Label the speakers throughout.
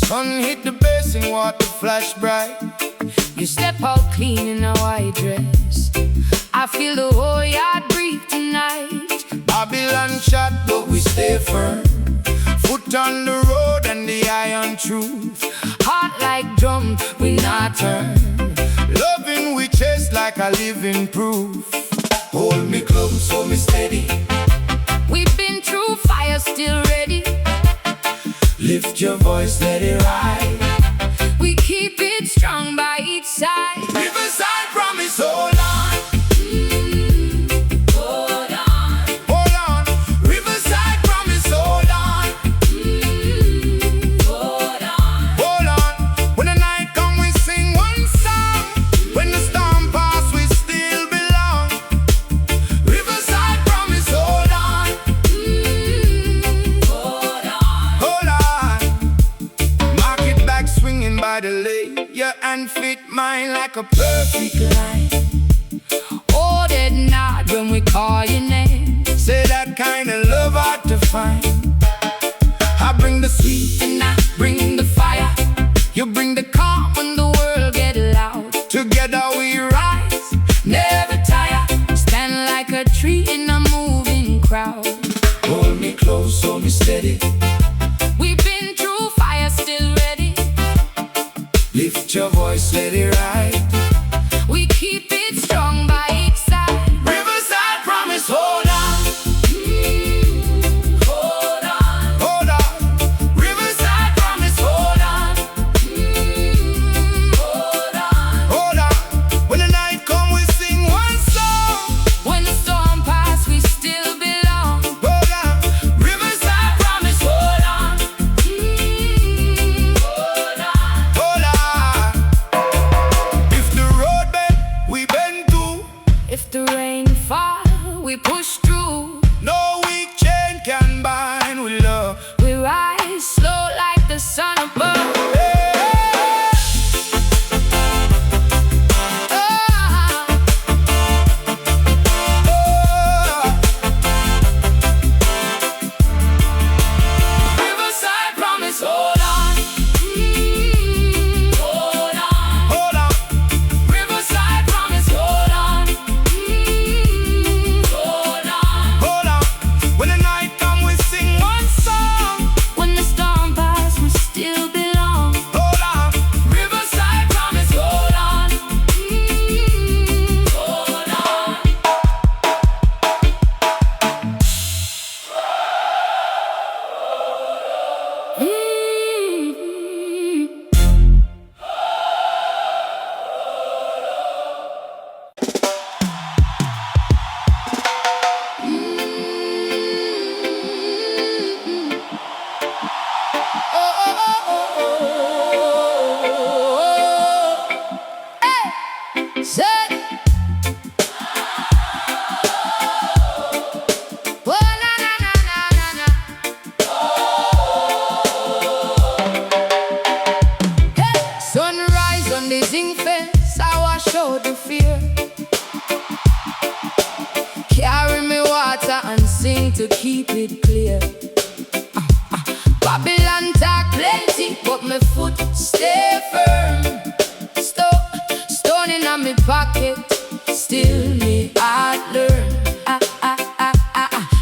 Speaker 1: Sun hit the basin, water flash bright.
Speaker 2: You step out clean in a white dress. I feel the whole yard breathe tonight.
Speaker 1: Babylon shot, but we stay firm. Foot on the road and the iron truth.
Speaker 2: Heart like drum, we not turn.
Speaker 1: Loving we chase like a living proof. Hold me close, hold me steady.
Speaker 2: We've been through fire, still ready.
Speaker 1: Lift your voice, let it ride.
Speaker 2: We keep it strong by each side.
Speaker 1: Riverside promise, hold on.
Speaker 2: Hold on.
Speaker 1: Hold on. Riverside promise, hold on.
Speaker 2: Hold on.
Speaker 1: Hold on. When the night come, we sing one song. When the storm pass, we still belong. Riverside promise, hold on.
Speaker 2: Hold on.
Speaker 1: Hold on. Market back swinging by the lake. Your hand fit mine like a perfect line.
Speaker 2: Oh, that nod when we call your name.
Speaker 1: Say that kind of love hard to find. I bring the sweet
Speaker 2: And I bring the fire.
Speaker 1: you bring the
Speaker 2: Calm when the world get loud.
Speaker 1: together we rise.
Speaker 2: Never tire. Stand like a tree in a moving crowd.
Speaker 1: Hold me close, hold me steady.
Speaker 2: We've been through fire, still ready.
Speaker 1: Lift your voice, let it ride.
Speaker 2: We keep it strong by each side.
Speaker 1: Riverside promise, hold on.
Speaker 2: Hold on.
Speaker 1: Hold on. Riverside promise, hold on.
Speaker 2: Hold on.
Speaker 1: Hold on. When the night come, we sing one song.
Speaker 2: When the storm pass, we still belong.
Speaker 1: Hold on. Riverside promise, hold on.
Speaker 2: Hold on.
Speaker 1: Hold on. If the road bend, we bend too.
Speaker 2: If the rain fall, we push through.
Speaker 1: No weak chain can bind with love.
Speaker 2: We rise slow like the sun above.
Speaker 1: Hey.
Speaker 2: Oh,
Speaker 1: Riverside promise, hold on.
Speaker 2: hold on.
Speaker 1: Hold on. Riverside promise, hold on.
Speaker 2: Hold on.
Speaker 1: Hold on. When the night come, we sing one song.
Speaker 2: When the storm pass, we still belong.
Speaker 1: Hold on. Riverside promise, hold on.
Speaker 2: Hold on. Say, oh, na, na, na, na, na, na. Hey, sunrise on the zinc fence, I wash out the fear. Carry me water and sing to keep it clear. Babylon talk plenty, but my foot stay firm. Stone in my pocket, still me heart learn.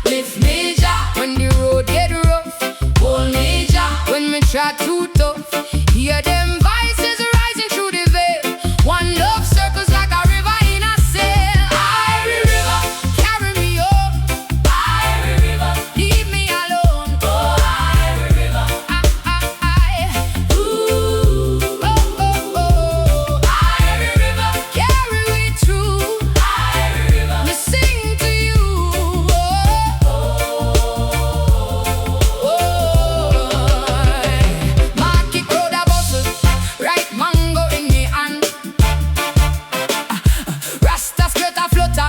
Speaker 2: Lift me ja when the road get rough. Hold me ja when me try too tough. Hear them voices rising through the veil. One love circles like a river in a sail. Irie river, carry me up. Irie river, leave me alone. Oh, Irie river, ooh, oh, oh, oh. Irie river, carry me through. Irie river, me sing to you. Oh, oh, oh. Market road a bustle, right mango in me hand. Rasta skirt a flutter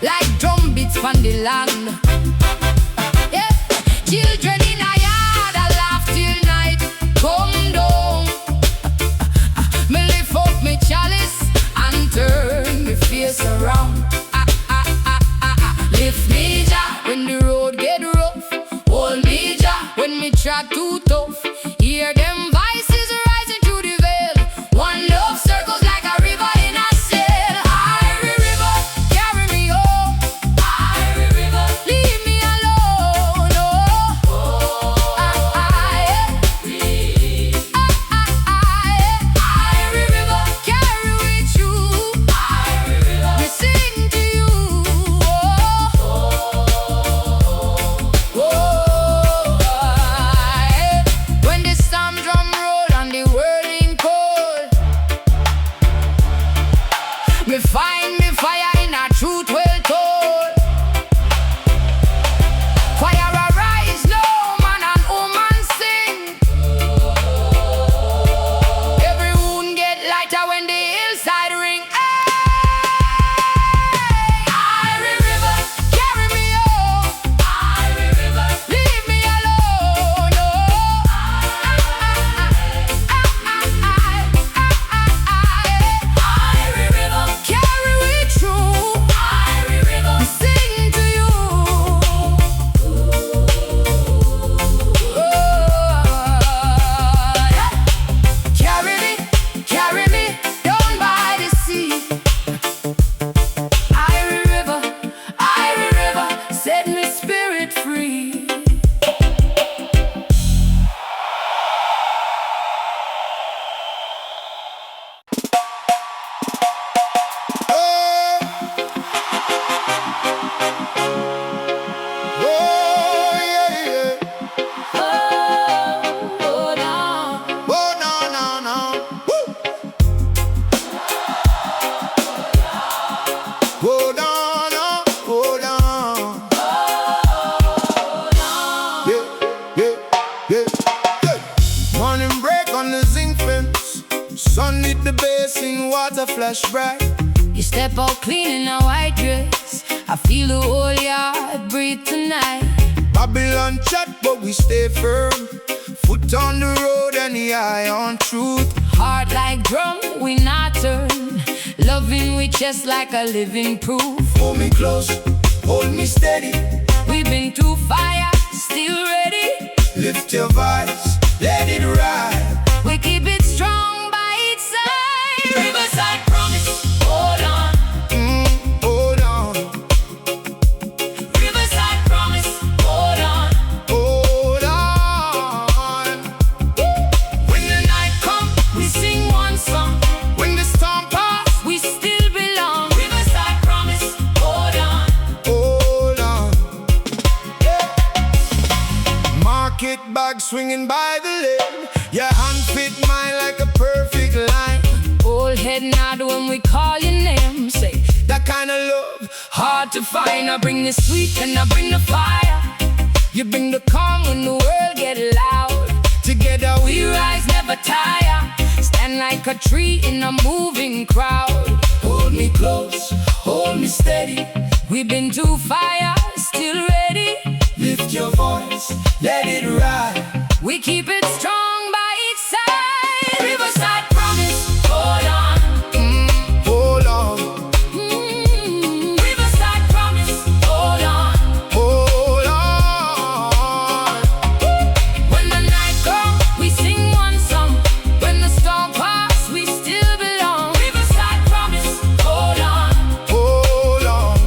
Speaker 2: like drum beats on the land. Yeah, children in a yard a laugh till night come down. Me lift up me chalice and turn me face around. Lift me ja when the road get rough. Hold me ja when me try too tough. Hear them voices
Speaker 1: with the basin, water flash bright.
Speaker 2: You step out clean in a white dress, I feel the whole yard breathe tonight.
Speaker 1: Babylon chat, but we stay firm. Foot on the road and the eye on truth.
Speaker 2: Heart like drum, we not turn. Loving with chest like a living proof.
Speaker 1: Hold me close, hold me steady.
Speaker 2: We've been through fire, still ready.
Speaker 1: Lift your voice, let it ride.
Speaker 2: We keep it strong by each side. Riverside promise, hold on.
Speaker 1: Hold on,
Speaker 2: Riverside promise, hold on.
Speaker 1: hold on.
Speaker 2: When the night comes, we sing one song.
Speaker 1: When the storm pass,
Speaker 2: We still belong. Riverside promise, hold on.
Speaker 1: hold on. Market bag swinging by the lane. Your hand fit mine like a perfect line.
Speaker 2: Old head nod when we call your name. Say,
Speaker 1: That kind of love,
Speaker 2: hard to find. I bring the sweet and I bring the fire. You bring the calm when the world get loud.
Speaker 1: together
Speaker 2: We rise, never tire. Stand like a tree in a moving crowd.
Speaker 1: hold me close, hold me steady.
Speaker 2: We've been through fire, still ready.
Speaker 1: Lift your voice, let it ride.
Speaker 2: We keep it strong by each side. Riverside promise, hold on.
Speaker 1: Hold on,
Speaker 2: Riverside promise, hold on.
Speaker 1: hold on.
Speaker 2: When the night comes, we sing one song. When the storm passes, we still belong. Riverside promise, hold on.
Speaker 1: Hold on.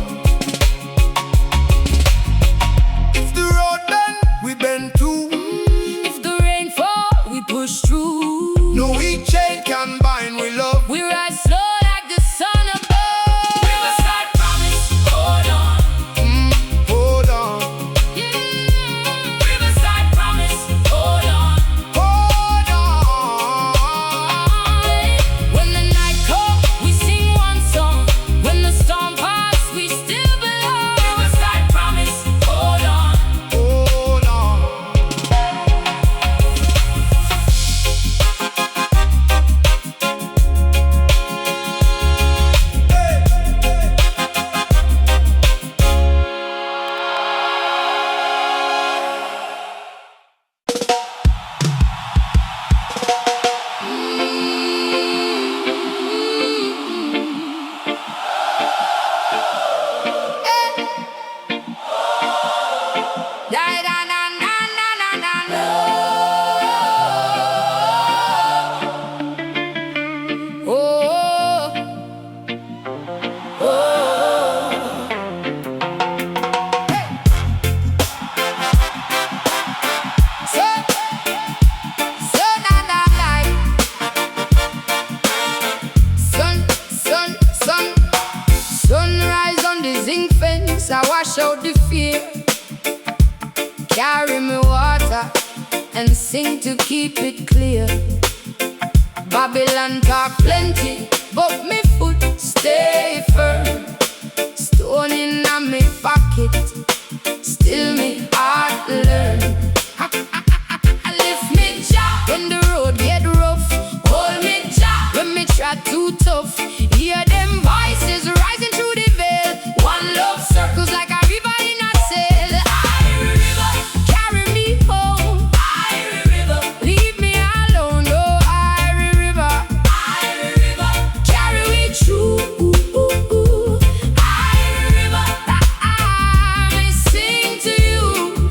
Speaker 1: If the road bend, we bend too.
Speaker 2: If the rain fall, we push through.
Speaker 1: No weak chain can bind with love.
Speaker 2: We rise slow like the sun above. Riverside promise, hold on.
Speaker 1: Hold on,
Speaker 2: Riverside promise, hold on.
Speaker 1: hold on.
Speaker 2: When the night comes, we sing one song. When the storm passes, we still belong. Riverside promise, hold on.
Speaker 1: Hold on.
Speaker 2: Sunrise on the zinc fence, I wash out the fear. Carry me water and sing to keep it clear. Babylon talk plenty, but me foot stay firm. Stone in me pocket, still me heart learn. I lift me jaw when the road get rough. Hold me jaw when me try too tough. Hear them voices rising through the veil. One love circles like a river in a sail. Irie River, carry me home. Irie River, leave me alone. Oh, Irie River, carry me through. Irie River, I sing to you.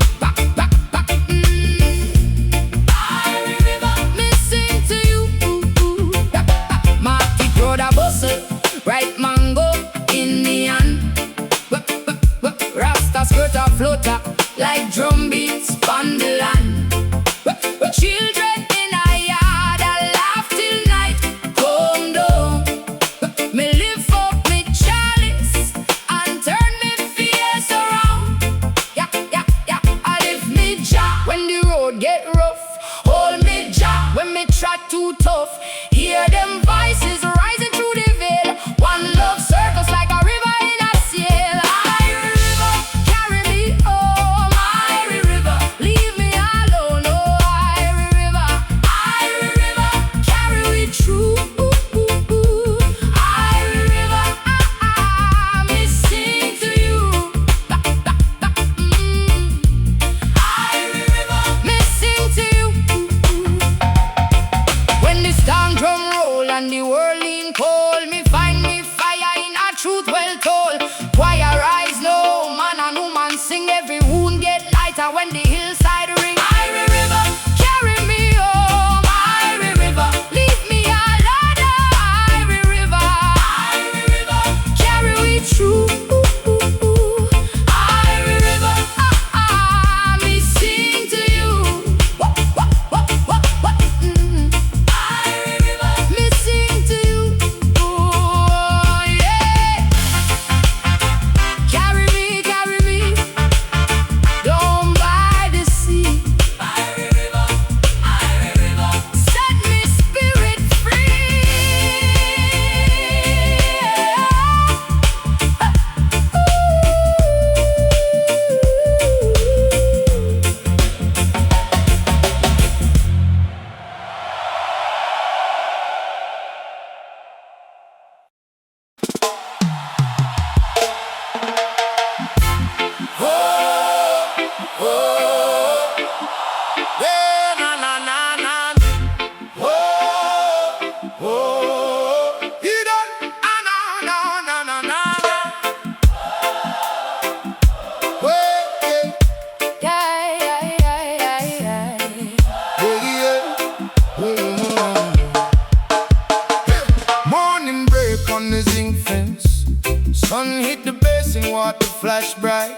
Speaker 1: Morning break on the zinc fence. Sun hit the basin, water flash bright.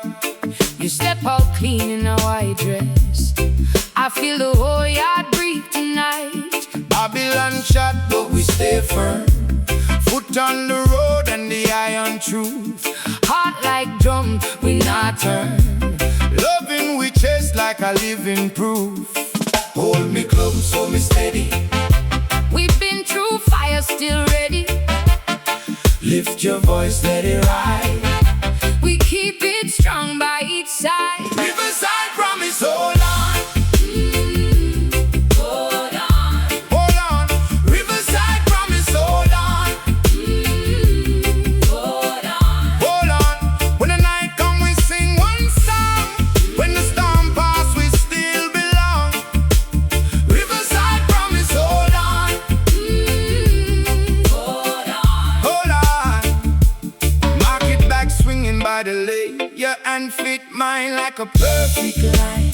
Speaker 2: You step out clean in a white dress. I feel the whole yard breathe tonight.
Speaker 1: Babylon shot, but we stay firm. Foot on the road and the iron truth.
Speaker 2: Heart like drum, we not turn.
Speaker 1: Loving we chase like a living proof. Hold me close, hold me steady.
Speaker 2: We've been through fire, still ready.
Speaker 1: Lift your voice, let it ride.
Speaker 2: We keep it strong by each side.
Speaker 1: Riverside promise, hold on.
Speaker 2: Hold on.
Speaker 1: Hold on. Riverside promise, hold on.
Speaker 2: Hold on.
Speaker 1: Hold on. When the night come, we sing one song. When the storm pass, we still belong. Riverside promise, hold on.
Speaker 2: Hold on.
Speaker 1: Hold on. Market back swinging by the lake. Your hand fit mine like a perfect line.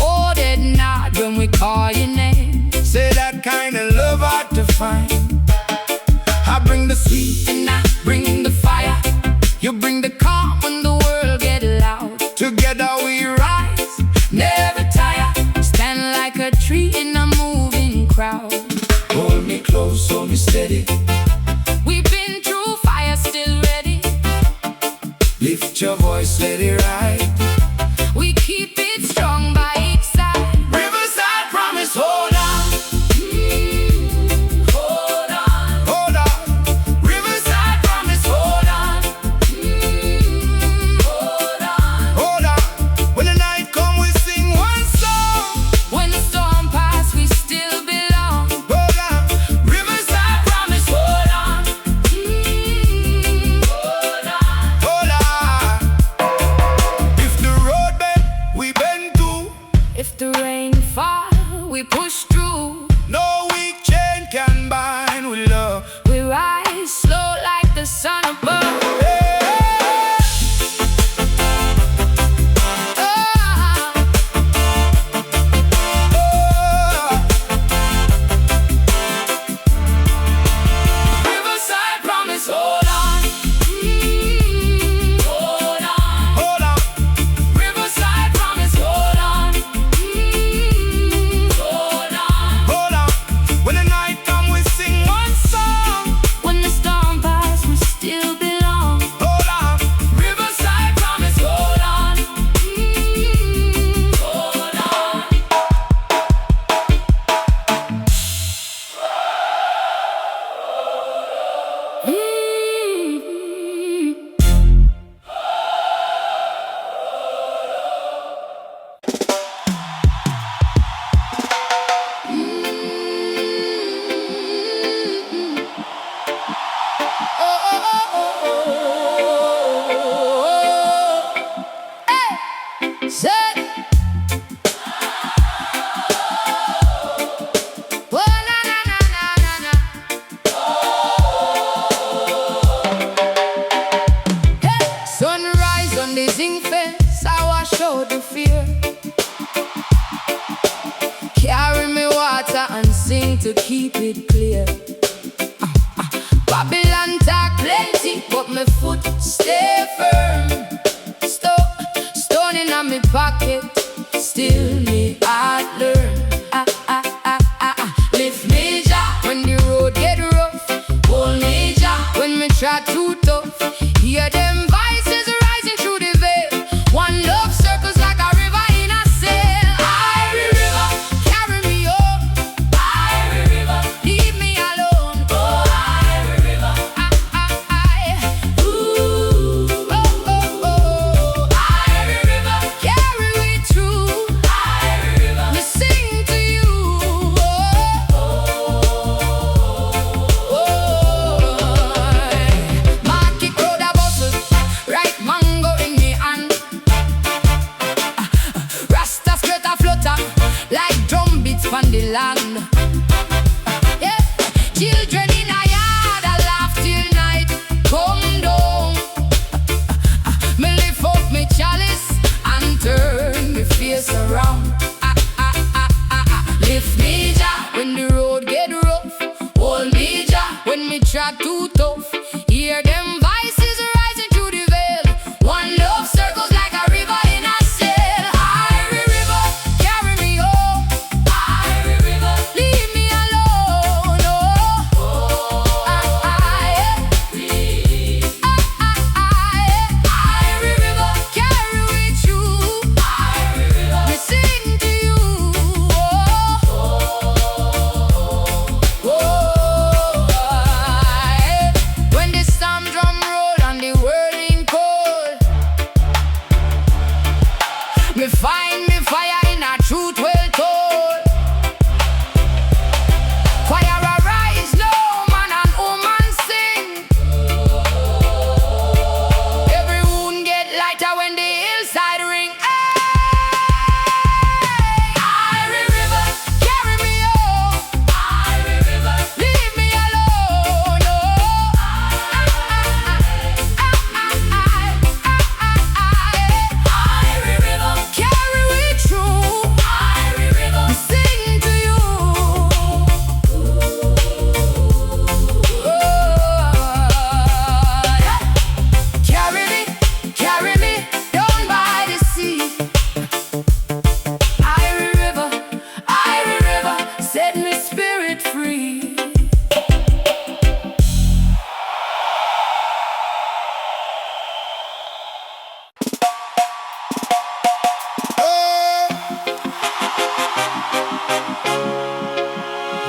Speaker 2: Oh, that nod when we call your name.
Speaker 1: Say that kind of love hard to find. I bring the sweet
Speaker 2: And I bring the fire.
Speaker 1: you bring the
Speaker 2: Calm when the world get loud.
Speaker 1: together we rise.
Speaker 2: Never tire. Stand like a tree in a moving crowd.
Speaker 1: Hold me close, hold me steady.
Speaker 2: We've been through fire, still ready.
Speaker 1: Lift your voice, let it ride.
Speaker 2: We keep it strong by each side.
Speaker 1: Riverside promise, hold on.
Speaker 2: Hold on.
Speaker 1: Hold on. Riverside promise, hold on.
Speaker 2: Hold on.
Speaker 1: Hold on. When the night come, we sing one song.
Speaker 2: When the storm pass, we still belong.
Speaker 1: Hold on. Riverside promise, hold on.
Speaker 2: Hold on.
Speaker 1: Hold on. If the road bend, we bend too.
Speaker 2: If the rain fall, we push through.
Speaker 1: No weak chain can bind with love.
Speaker 2: We rise slow like the sun above.
Speaker 1: Hey.
Speaker 2: Oh,
Speaker 1: Riverside promise, hold on.
Speaker 2: hold on.
Speaker 1: Hold on.
Speaker 2: Riverside promise, hold on. Hold on.
Speaker 1: Hold on. When the night come, we sing one song.
Speaker 2: When the storm pass, we still belong.
Speaker 1: Hold on. Riverside promise, hold on.
Speaker 2: Hold on. Say, oh, na na na na na na. Hey, sunrise on the zinc fence, I wash out the fear. Carry me water and sing to keep it clear. Babylon talk plenty, but my foot stay firm. Stone in my pocket, still me heart learn. Lift me jaw when the road get rough. Hold me jaw when me try too tough. Hear them voices rising through the veil. One love circles like a river in a sail. Irie river, carry me home. Irie river, leave me alone. Oh, Irie river, ooh, oh, oh, oh. Irie river, carry me through. Irie river, me sing to you. Oh, oh, oh. Market road a bustle, right mango in me hand. Rasta skirt a flutter like drum beats from the land. Yeah, children in a yard a laugh till night come down. Me lift up me chalice and turn me face around. Lift me jaw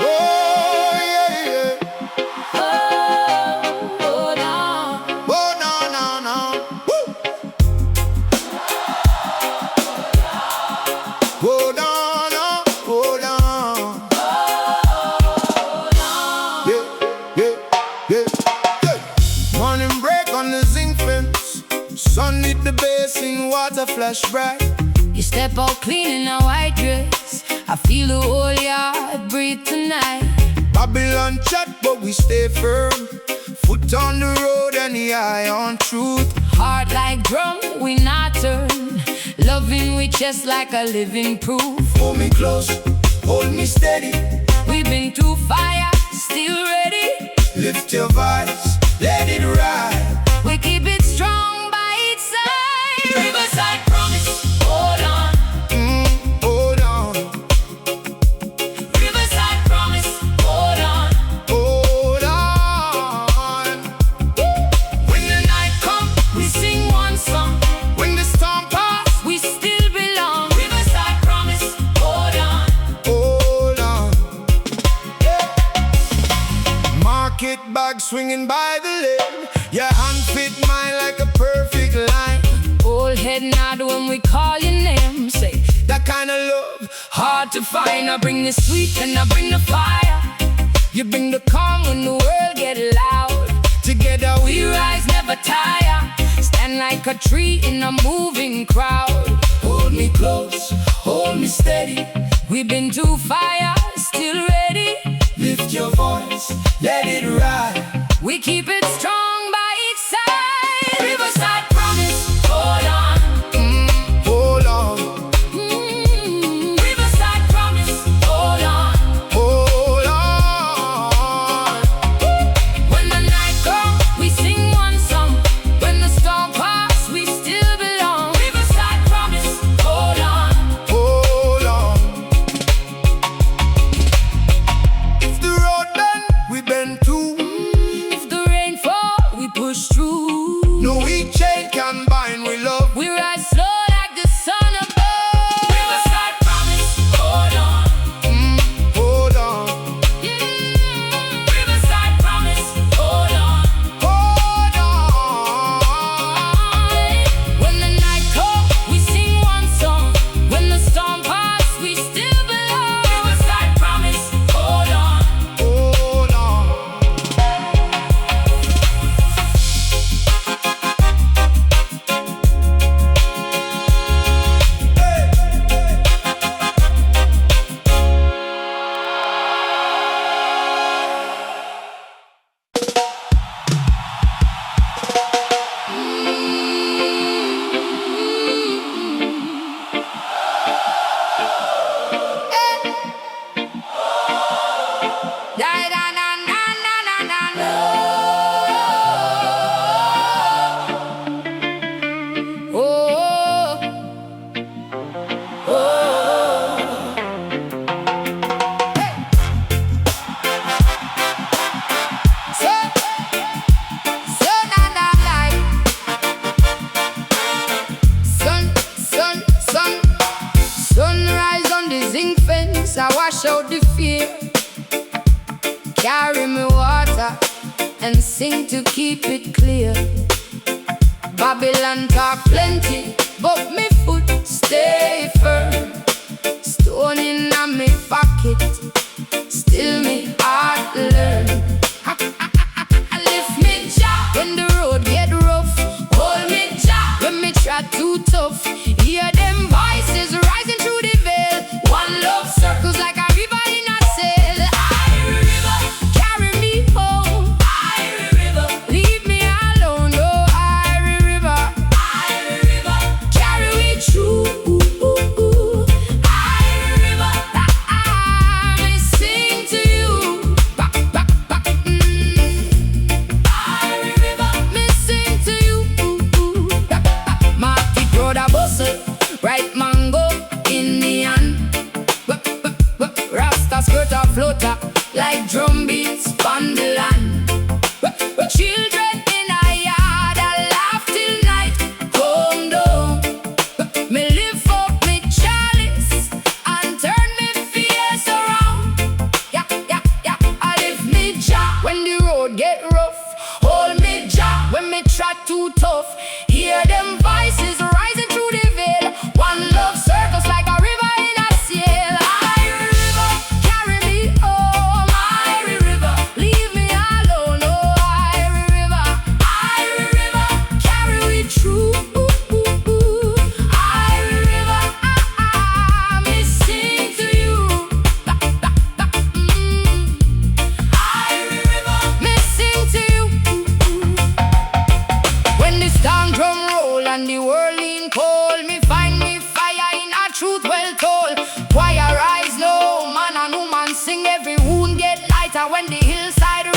Speaker 1: Oh, yeah, yeah.
Speaker 2: Oh, no.
Speaker 1: Oh, no, no, no. Woo. Oh, no, no. Oh, no. Yeah, yeah, yeah, yeah. Morning break on the zinc fence. Sun hit the basin, water flash bright.
Speaker 2: You step out clean in a white dress. I feel the whole yard breathe tonight.
Speaker 1: Babylon chat, but we stay firm. Foot on the road and the eye on truth.
Speaker 2: Heart like drum, we not turn. Loving with chest like a living proof.
Speaker 1: Hold me close, hold me steady.
Speaker 2: We've been through fire, still ready.
Speaker 1: Lift your voice, let it ride.
Speaker 2: We keep it strong by its side. Riverside promise, hold on.
Speaker 1: Hold on,
Speaker 2: Riverside promise, hold on.
Speaker 1: hold on.
Speaker 2: When the night comes, we sing one song.
Speaker 1: When the storm pass,
Speaker 2: We still belong. Riverside promise, hold on.
Speaker 1: hold on. Market bag swinging by the lane. Your hand fit mine like a perfect line.
Speaker 2: Old head nod when we call your name. Say,
Speaker 1: That kind of love,
Speaker 2: hard to find. I bring the sweet and I bring the fire. You bring the calm when the world get loud.
Speaker 1: together
Speaker 2: We rise, never tire. Stand like a tree in a moving crowd.
Speaker 1: hold me close, hold me steady.
Speaker 2: We've been through fire, still ready.
Speaker 1: Lift your voice, let it ride.
Speaker 2: We keep it strong by each side. Riverside promise, hold on.
Speaker 1: Hold on,
Speaker 2: Riverside promise, hold on.
Speaker 1: hold on.
Speaker 2: When the night comes, we sing one song. When the storm passes, we still belong. Riverside promise, hold on.
Speaker 1: Hold on. If the road bend, we bend too.
Speaker 2: If the rain fall, we push through.
Speaker 1: No weak chain can bind with love.
Speaker 2: We rise slow like the sun above. Riverside promise, hold on.
Speaker 1: Hold on,
Speaker 2: Riverside promise, hold on.
Speaker 1: hold on.
Speaker 2: When the night comes, we sing one song. When the storm passes, we still belong. Riverside promise, hold on.
Speaker 1: Hold on.
Speaker 2: Da da na na na na na na. Oh, oh, oh. Hey. So na na like sunrise on the zinc fence. I wash out the fear. Carry me water and sing to keep it clear. Babylon talk plenty, but me foot stay firm. Stone in me pocket, still me heart learn. I lift me jaw when the road get rough. Hold me jaw when me try too tough. Hear them voices rising through the veil. One love circles like a river in a sail. Irie River, carry me home. Irie River, leave me alone. Oh, Irie River, carry me through. Irie River, I sing to you. Irie River, me sing to you. Market road a bustle, right mango in the hand. Rasta skirt a floater like drum beats on the land. Children in a yard a laugh till night come down. Me lift up me chalice and turn me face around. Yeah, yeah. sing, every wound get lighter when the hillside